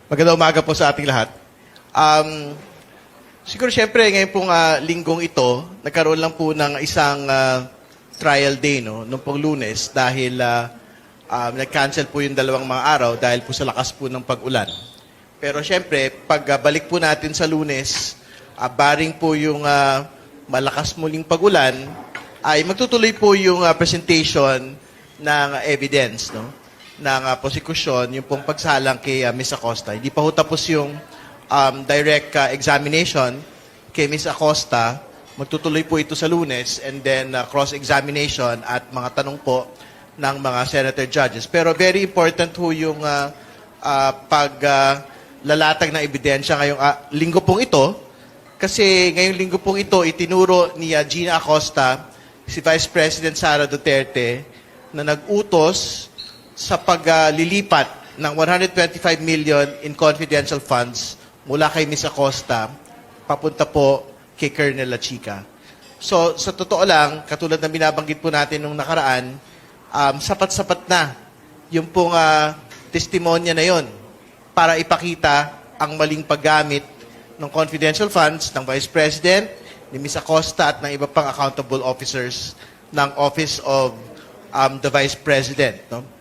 Magandang umaga po sa ating lahat. Siguro siyempre ngayon pong linggong ito, nagkaroon lang po ng isang trial day nung pong Lunes dahil nag-cancel po yung dalawang mga araw dahil po sa lakas po ng pag-ulan. Pero siyempre, pagbalik po natin sa Lunes, baring po yung malakas muling pag-ulan, ay magtutuloy po yung presentation ng evidence, no? Ng prosecution, yung pong pagsalang kay Ms. Acosta. Hindi pa ho tapos yung direct examination kay Ms. Acosta. Magtutuloy po ito sa Lunes and then cross-examination at mga tanong po ng mga senator judges. Pero very important ho yung paglalatag ng ebidensya ngayong linggo pong ito. Kasi ngayong linggo pong ito, itinuro ni Gina Acosta, si Vice President Sara Duterte, na nag-utos sa paglilipat ng 125 million in confidential funds mula kay Ms. Acosta papunta po kay Colonel La Chica. So, sa totoo lang, katulad ng binabanggit po natin nung nakaraan, sapat-sapat na yung pong testimonya na yon para ipakita ang maling paggamit ng confidential funds ng Vice President, ni Ms. Acosta at ng iba pang accountable officers ng Office of the Vice President. No?